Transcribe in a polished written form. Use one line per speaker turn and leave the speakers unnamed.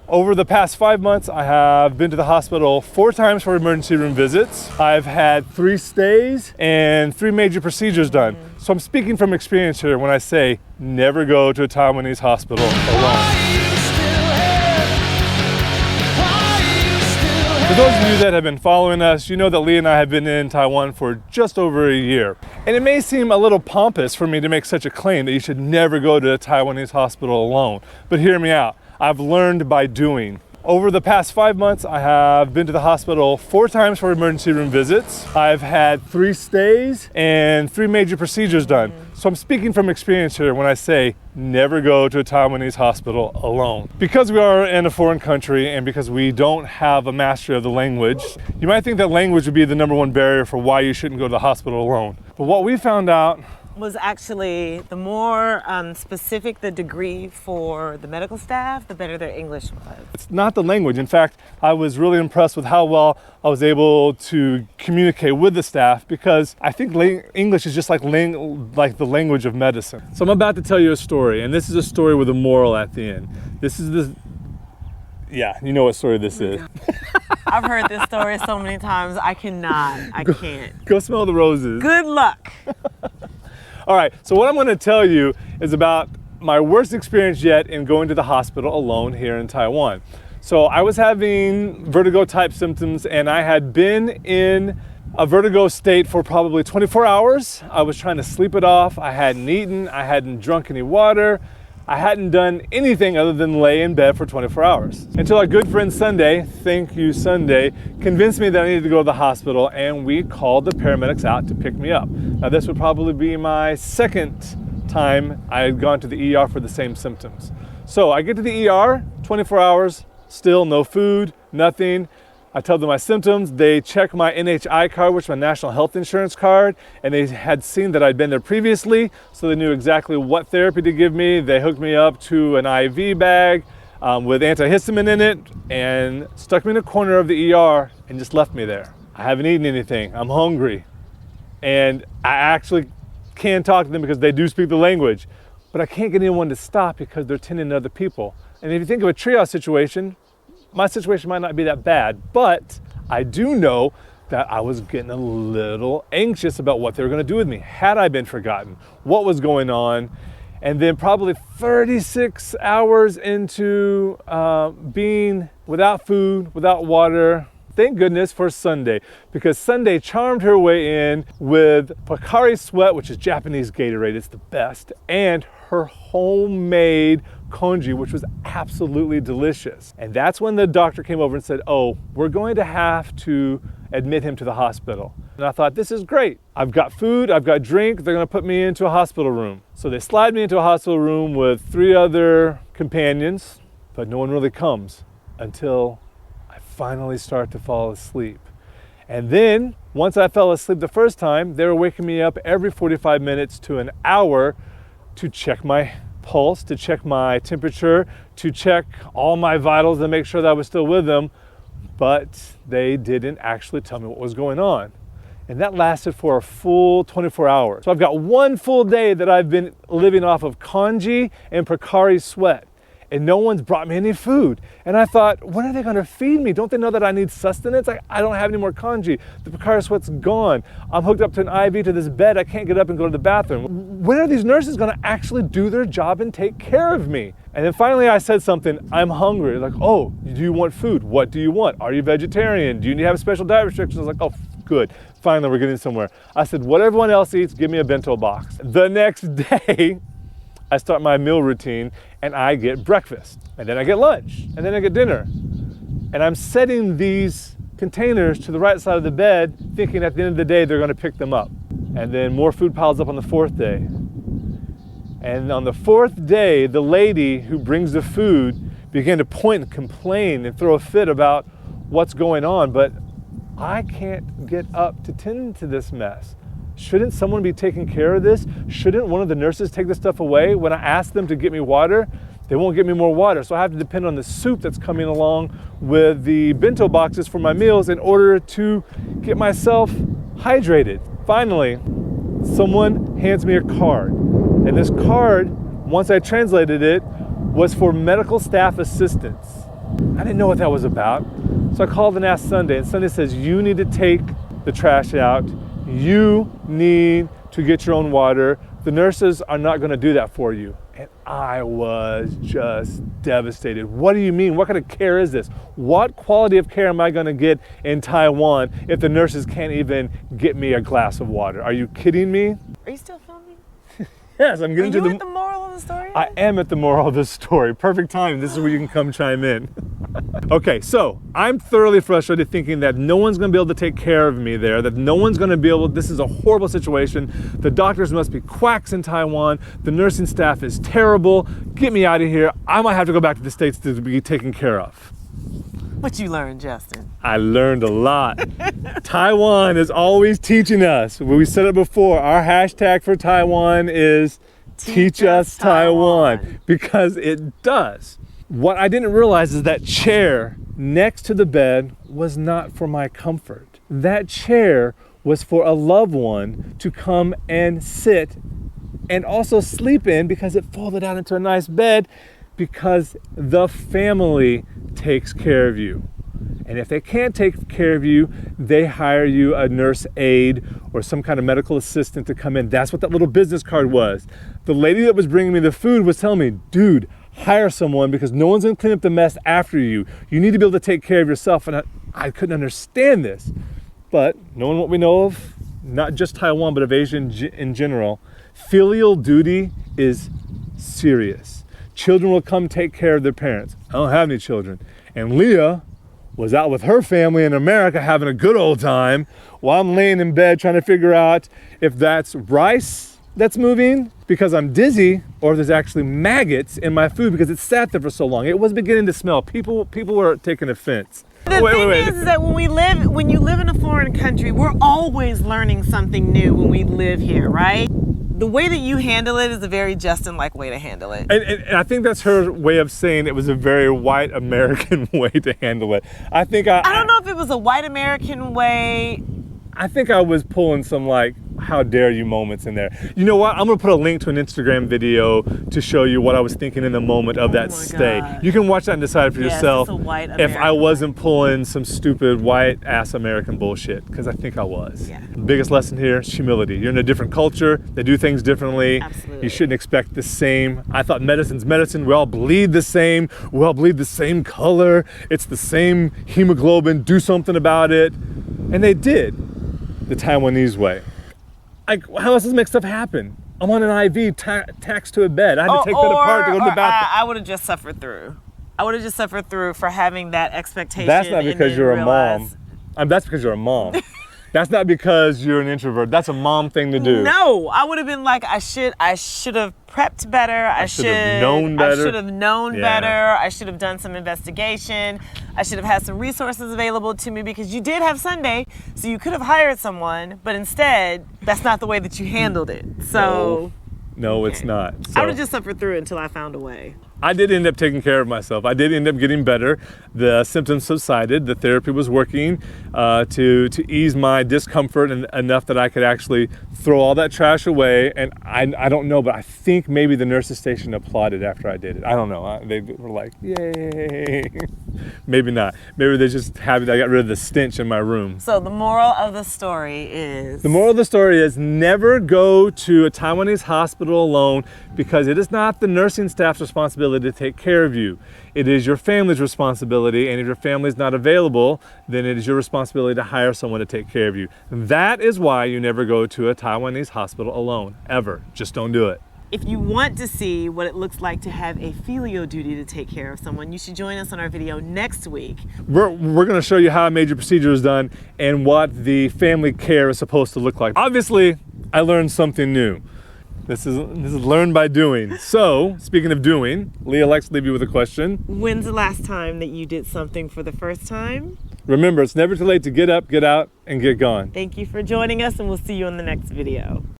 Over the past 5 months, I have been to the hospital 4 times for emergency room visits. I've had 3 stays and 3 major procedures done. So I'm speaking from experience here when I say never go to a Taiwanese hospital alone. For those of you that have been following us, you know that Lee and I have been in Taiwan for just over a year. And it may seem a little pompous for me to make such a claim that you should never go to a Taiwanese hospital alone. But hear me out. I've learned by doing. Over the past 5 months, I have been to the hospital 4 times for emergency room visits. I've had 3 stays and 3 major procedures done. So I'm speaking from experience here when I say never go to a Taiwanese hospital alone. Because we are in a foreign country and because we don't have a mastery of the language, you might think that language would be the #1 barrier for why you shouldn't go to the hospital alone. But what we found out
was actually the more specific the degree for the medical staff, the better their English was.
It's not the language. In fact, I was really impressed with how well I was able to communicate with the staff, because I think English is just like the language of medicine. So I'm about to tell you a story, and this is a story with a moral at the end. Yeah, you know what story this is.
I've heard this story so many times, I can't.
Go smell the roses.
Good luck.
All right, so what I'm going to tell you is about my worst experience yet in going to the hospital alone here in Taiwan. So I was having vertigo type symptoms, and I had been in a vertigo state for probably 24 hours. I was trying to sleep it off. I hadn't eaten, I hadn't drunk any water. I hadn't done anything other than lay in bed for 24 hours. Until our good friend Sunday, thank you Sunday, convinced me that I needed to go to the hospital, and we called the paramedics out to pick me up. Now this would probably be my second time I had gone to the ER for the same symptoms. So I get to the ER, 24 hours, still no food, nothing. I tell them my symptoms, they check my NHI card, which is my national health insurance card, and they had seen that I'd been there previously, so they knew exactly what therapy to give me. They hooked me up to an IV bag with antihistamine in it and stuck me in a corner of the ER and just left me there. I haven't eaten anything, I'm hungry, and I actually can talk to them because they do speak the language, but I can't get anyone to stop because they're tending to other people. And if you think of a triage situation, my situation might not be that bad, but I do know that I was getting a little anxious about what they were going to do with me. Had I been forgotten? What was going on? And then probably 36 hours into being without food, without water, thank goodness for Sunday, because Sunday charmed her way in with Pocari Sweat, which is Japanese Gatorade, it's the best, and her homemade congee, which was absolutely delicious. And that's when the doctor came over and said, oh, we're going to have to admit him to the hospital. And I thought, this is great. I've got food, I've got drink, they're gonna put me into a hospital room. So they slide me into a hospital room with 3 other companions, but no one really comes until I finally start to fall asleep. And then, once I fell asleep the first time, they were waking me up every 45 minutes to an hour to check my pulse, to check my temperature, to check all my vitals and make sure that I was still with them, but they didn't actually tell me what was going on. And that lasted for a full 24 hours. So I've got 1 full day that I've been living off of congee and Pocari Sweat, and no one's brought me any food. And I thought, when are they gonna feed me? Don't they know that I need sustenance? I don't have any more congee. The Pocari Sweat's gone. I'm hooked up to an IV to this bed. I can't get up and go to the bathroom. When are these nurses gonna actually do their job and take care of me? And then finally I said something, I'm hungry. Like, oh, do you want food? What do you want? Are you vegetarian? Do you have special diet restrictions? I was like, oh, good. Finally, we're getting somewhere. I said, what everyone else eats, give me a bento box. The next day, I start my meal routine and I get breakfast, and then I get lunch, and then I get dinner. And I'm setting these containers to the right side of the bed, thinking at the end of the day they're gonna pick them up. And then more food piles up on the 4th day. And on the 4th day, the lady who brings the food began to point and complain and throw a fit about what's going on, but I can't get up to tend to this mess. Shouldn't someone be taking care of this? Shouldn't one of the nurses take this stuff away? When I ask them to get me water, they won't get me more water. So I have to depend on the soup that's coming along with the bento boxes for my meals in order to get myself hydrated. Finally, someone hands me a card. And this card, once I translated it, was for medical staff assistance. I didn't know what that was about. So I called and asked Sunday, and Sunday says, you need to take the trash out. You need to get your own water. The nurses are not gonna do that for you. And I was just devastated. What do you mean? What kind of care is this? What quality of care am I gonna get in Taiwan if the nurses can't even get me a glass of water? Are you kidding me?
Are you still filming?
Yes, I'm getting to
Are you at the moral of the story?
I am at the moral of the story. Perfect time. This is where you can come chime in. Okay, so I'm thoroughly frustrated thinking that no one's gonna be able to take care of me there, that no one's gonna be able, this is a horrible situation. The doctors must be quacks in Taiwan. The nursing staff is terrible. Get me out of here. I might have to go back to the States to be taken care of.
What you learned, Justin?
I learned a lot. Taiwan is always teaching us. We said it before, our hashtag for Taiwan is Teach Us Taiwan, because it does. What I didn't realize is that chair next to the bed was not for my comfort. That chair was for a loved one to come and sit and also sleep in, because it folded out into a nice bed, because the family takes care of you. And if they can't take care of you, they hire you a nurse aide or some kind of medical assistant to come in. That's what that little business card was. The lady that was bringing me the food was telling me, dude, hire someone because no one's gonna clean up the mess after you. You need to be able to take care of yourself. And I couldn't understand this. But knowing what we know of, not just Taiwan, but of Asia in general, filial duty is serious. Children will come take care of their parents. I don't have any children. And Leah was out with her family in America having a good old time while I'm laying in bed trying to figure out if that's rice that's moving because I'm dizzy, or if there's actually maggots in my food because it sat there for so long. It was beginning to smell. People were taking offense.
The thing is that when you live in a foreign country, we're always learning something new when we live here, right? The way that you handle it is a very Justin-like way to handle it.
And I think that's her way of saying it was a very white American way to handle it. I
don't know if it was a white American way.
I think I was pulling some like, how dare you moments in there. You know what? I'm gonna put a link to an Instagram video to show you what I was thinking in the moment of that stay.
God.
You can watch that and decide for yourself
it's a white
if I
American
wasn't pulling some stupid white ass American bullshit, because I think I was.
Yeah.
The biggest lesson here is humility. You're in a different culture, they do things differently.
Absolutely.
You shouldn't expect the same. I thought medicine's medicine, we all bleed the same, we all bleed the same color, it's the same hemoglobin, do something about it. And they did, the Taiwanese way. How else does make stuff happen? I'm on an IV taxed to a bed. I had to take that apart to go to the bathroom.
I would have just suffered through. I would have just suffered through for having that expectation.
That's not because you're a mom. That's because you're a mom. That's not because you're an introvert. That's a mom thing to do.
No, I would have been like, I should have prepped better. I should have known better. I should have known better. I should have done some investigation. I should have had some resources available to me, because you did have Sunday, so you could have hired someone, but instead, that's not the way that you handled it. So.
No, it's not. So,
I would have just suffered through it until I found a way.
I did end up taking care of myself. I did end up getting better. The symptoms subsided. The therapy was working to ease my discomfort enough that I could actually throw all that trash away. And I don't know, but I think maybe the nurses station applauded after I did it. I don't know. They were like, yay. Maybe not. Maybe they're just happy that I got rid of the stench in my room.
So the moral of the story is?
The moral of the story is never go to a Taiwanese hospital alone, because it is not the nursing staff's responsibility to take care of you. It is your family's responsibility, and if your family is not available, then it is your responsibility to hire someone to take care of you. That is why you never go to a Taiwanese hospital alone, ever. Just don't do it.
If you want to see what it looks like to have a filial duty to take care of someone, you should join us on our video next week.
We're going to show you how a major procedure is done and what the family care is supposed to look like. Obviously, I learned something new. This is learned by doing. So, speaking of doing, Leah likes to leave you with a question.
When's the last time that you did something for the first time?
Remember, it's never too late to get up, get out, and get gone.
Thank you for joining us, and we'll see you in the next video.